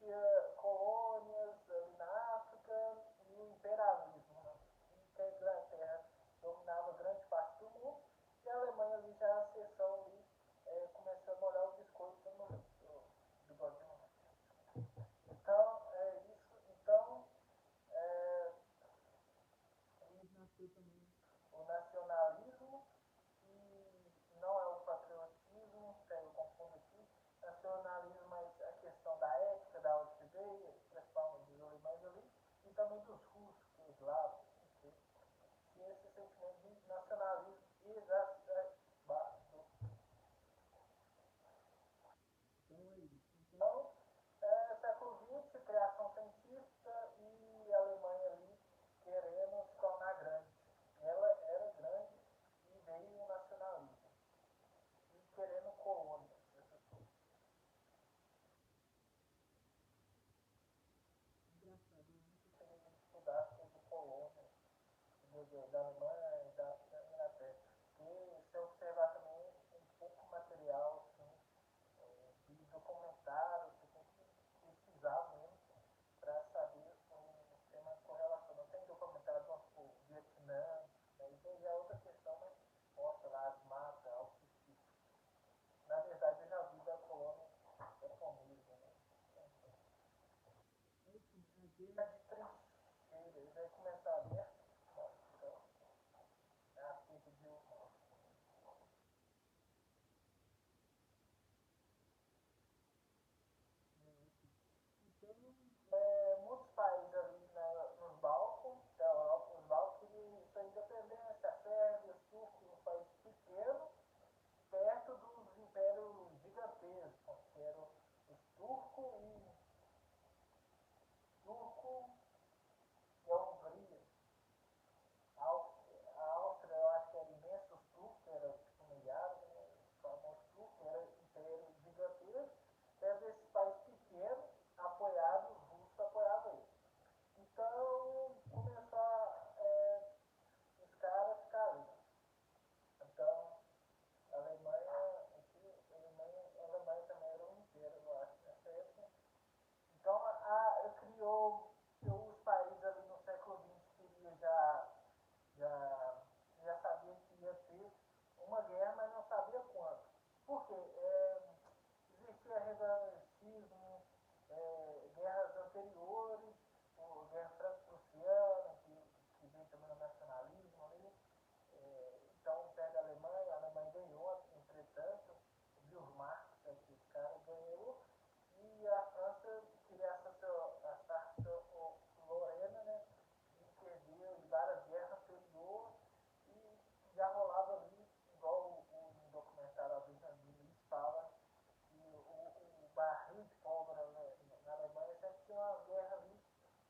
existia colônias ali na África e o imperialismo, né? E que a Inglaterra dominava grande parte do mundo e a Alemanha ali já a seção ali começando a molhar o biscoito do bigodinho. Então, é isso. Então, é, e nasceu também o nacionalismo e não é o patriotismo, que eu confundo aqui. Nacionalismo, mas a questão da ética, da onde se veio, principalmente dos alemães ali, e também dos russos, que os eslavos, tinha esse sentimento de nacionalismo e então é isso. Então, século XX, criação científica e a Alemanha ali querendo se tornar grande. Ela era grande e veio o nacionalismo. E querendo colônias, essas coisas. Engraçado, eu nunca cheguei a estudar sobre colônias da Alemanha e da Inglaterra. Porque se eu observar também um pouco material, assim, de documentário, você tem que pesquisar mesmo para saber o tema correlação. Não tem documentário do Vietnã, né? Isso aí é outra questão, mas mostra lá as matas, algo específico. Na verdade, eu já vi da colônia japonesa, né? É isso, a guerra de trincheira. Ele vai começar aberto, então, é a cerca de um. Então, muitos países ali nos Balcãs, da Europa, nos Balcãs, queriam sua independência, a Sérvia, os turcos, um país pequeno, perto dos impérios gigantescos, que eram os turco e a Hungria. A Áustria, eu acho que era imenso, os turcos, era tipo milhares, né? Os famosos turcos, era império gigantesco, era esses países pequenos, apoiados, os russos apoiavam eles. Então, começar os caras a ficar ali. Então, a Alemanha, a Alemanha também era um império, eu acho, nessa época. Então, criou os países ali no século XX queria já, já sabia que ia ter uma guerra, mas não sabia quando. Por quê? Existia revanchismo, guerras anteriores, a Guerra Franco-Prussiana, que vem também no nacionalismo ali. Então, pega a Alemanha ganhou, entretanto, o Bismarck, esse cara ganhou, e a França queria a Sarça-Lorena, né? E perdeu em várias guerras anteriores, e já rolava ali, igual o documentário A Benjamin fala, que o barril de pólvora na Alemanha sempre tinha uma guerra ali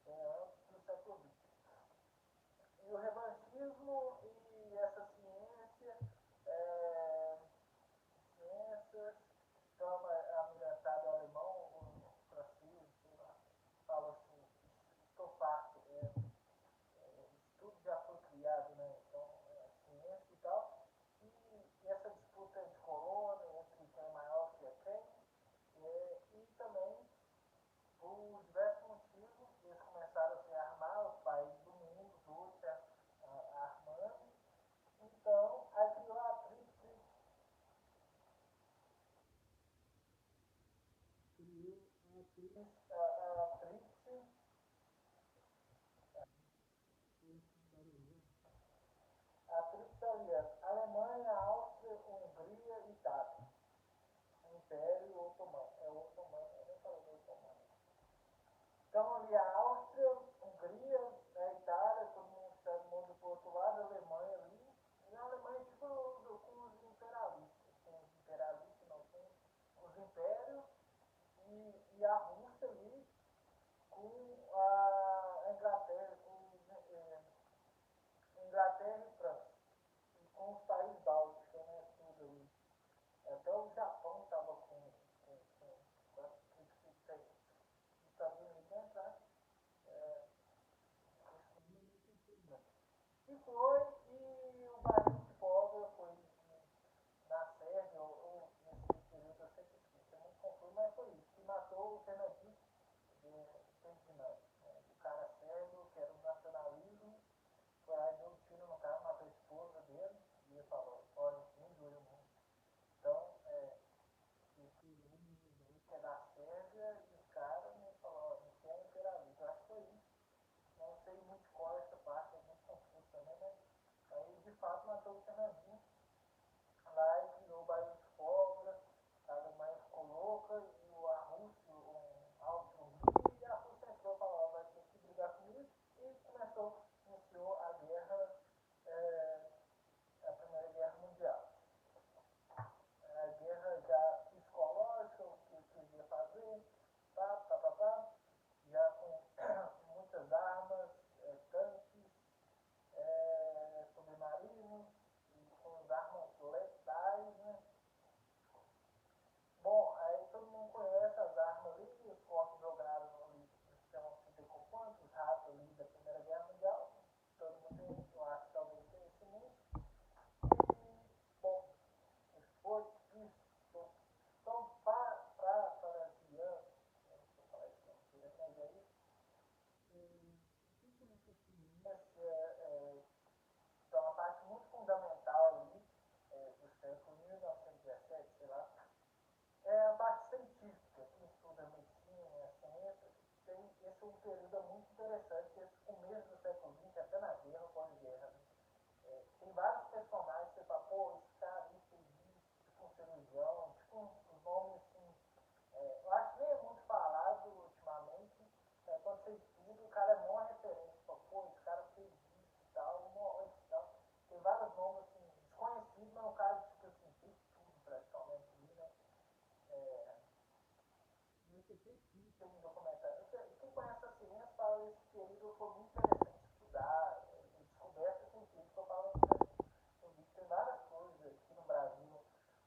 antes do século XX. E o revanchismo e essa ciência, é, ciências, então a militada alemão, o francês, sei lá, fala assim, estou farto, tudo já foi criado, né? Então, ciência e tal. E essa disputa de colônia, entre quem é maior, que é quem, e também, por diversos motivos, eles começaram a se armar, os países do mundo todos se armando. Então, aí criou a tríplice, criou a tríplice, a tríplice aliança, Alemanha, Áustria, Hungria e Itália. Império Otomano. É Otomano, eu nem falei Otomano. Então ali a Áustria, Hungria, a Itália, todo mundo sabe, mundo pro outro lado, a Alemanha ali. E a Alemanha tipo com os imperialistas. Com os imperialistas, não, com os impérios e a Rússia ali com a Inglaterra, Inglaterra e França. E com os países bálticos, né? Tudo ali. Até o Japão estava com tem um documentário. Quem conhece a ciência fala que esse período foi muito interessante estudar, descoberta científica, eu falo, eu vi que tem várias coisas aqui no Brasil,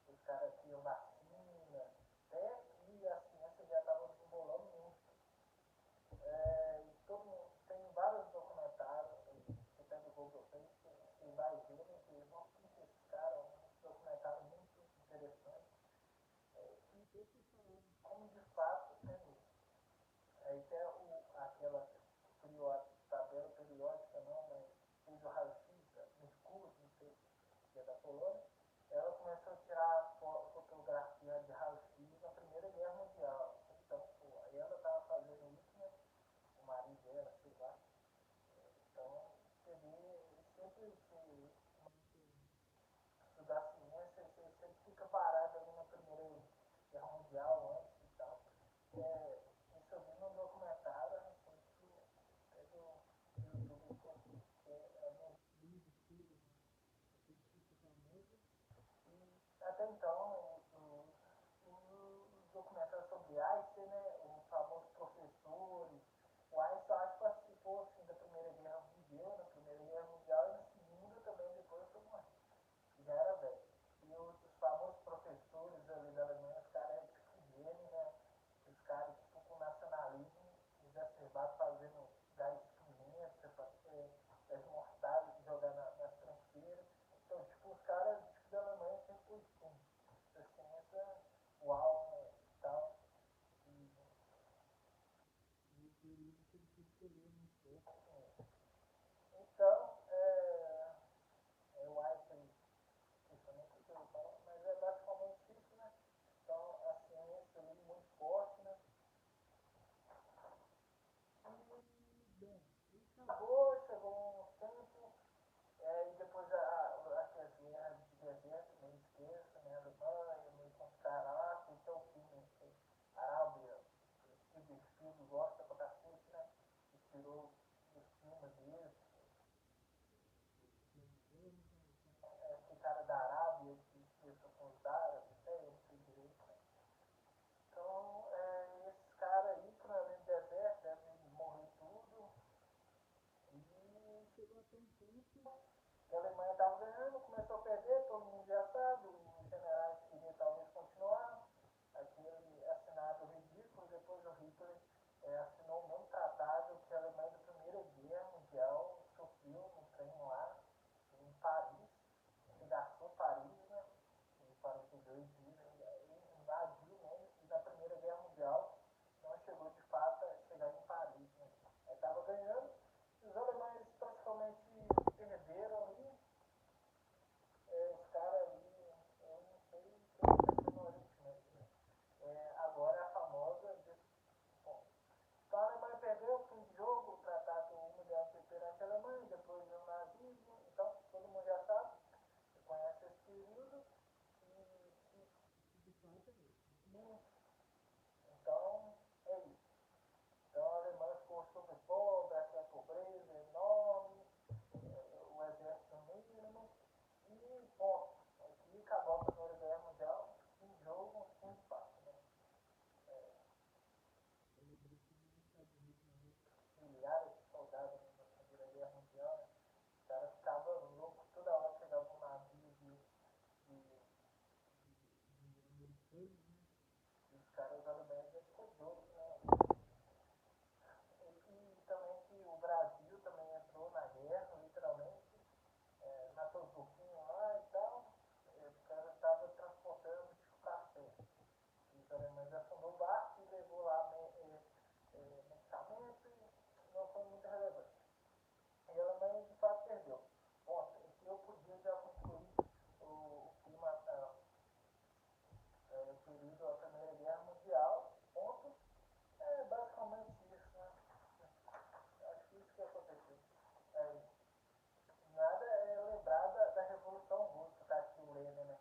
os caras criam vacina, até que a ciência já estava desenrolando muito. E todo mundo, tem vários documentários, você pega o Google Face, você vai vendo que, nossa, quem que é esse cara? Um documentário muito interessante, como de fato tem isso. Aí tem aquela tabela periódica, não, mas fez o raio-x, Mercúrio, não sei, que é da Polônia. Ela começou a tirar fotografia de raio-x na Primeira Guerra Mundial. Então, pô, aí ela estava fazendo isso, né? O marido dela, sei lá. Então, você vê, sempre se estudar ciência, você sempre fica parado ali na Primeira Guerra Mundial, antes e tal. Isso eu vi num documentário recente, é do YouTube, que é no até então, os documentários sobre Einstein, né, os famosos professores, o Einstein acho que participou assim, da Primeira Guerra Mundial, na Primeira Guerra Mundial e na Segunda também, depois foi morrer, já era velho. E os famosos professores ali da Alemanha, os caras é tipo gênio, né, os caras tipo com nacionalismo exacerbado, fazendo gás de pimenta, gás mortais, jogar nas trincheiras. Então, tipo, os caras tipo, da Alemanha sempre foi assim, da ciência, uau, né, e tal. E, então, eu acho que isso não sei o que eu falo, mas é basicamente isso, né? Então, a ciência ali muito forte, né? Acabou, chegou um tempo, e depois as guerras de deserto, meio esquerda, né? Alemanha, meio com os caras lá, tem até o filme, Arábia, Steven Spielberg gosta pra cacete, né? Inspirou os filmes deles, aquele cara da Arábia que começou com os árabes, até eu não sei direito, né? Então, esses caras aí, que ali no deserto, devem morrer tudo, e chegou até um ponto que a Alemanha estava ganhando, começou a perder, todo mundo já sabe, os generais queriam talvez continuar, aquele assinado ridículo, depois o Hitler assinou o mesmo tratado que a Alemanha da Primeira Guerra Mundial sofreu no trem lá, em Paris, regaçou Paris, né? Em 42 dias, invadiu, né? E na Primeira Guerra Mundial não chegou de fato a chegar em Paris, né? Aí estava ganhando, os alemães praticamente perderam ali, os caras ali, eu não sei quem está sendo originalmente, né? Agora a famosa. Bom, então a Alemanha perdeu o fim de jogo, o tratado humilhante perante a Alemanha, depois o nazismo, então todo mundo já sabe, você conhece esse período, e então é isso. Então a Alemanha ficou super pobre, aquela pobreza enorme, o exército mínimo, e ponto. Aqui acabou a Primeira Guerra Mundial, fim de jogo, fim de papo, né? Milhares de soldados na Primeira Guerra Mundial, né? Os caras ficavam loucos, toda hora chegava um navio de e os caras alemães ficou doido, né? E também que o Brasil também entrou na guerra, literalmente, matou um pouquinho lá e tal, os caras estavam transportando tipo café. E os alemães afundou o barco e levou lá medicamento e não foi muito relevante. E a Alemanha de fato perdeu. Bom, aqui eu podia já concluir o clima, o período da Primeira Guerra Mundial, ponto. É basicamente isso, né? Acho que isso que aconteceu. É, nada é lembrar da Revolução Russa, tá aqui o Lenin, né?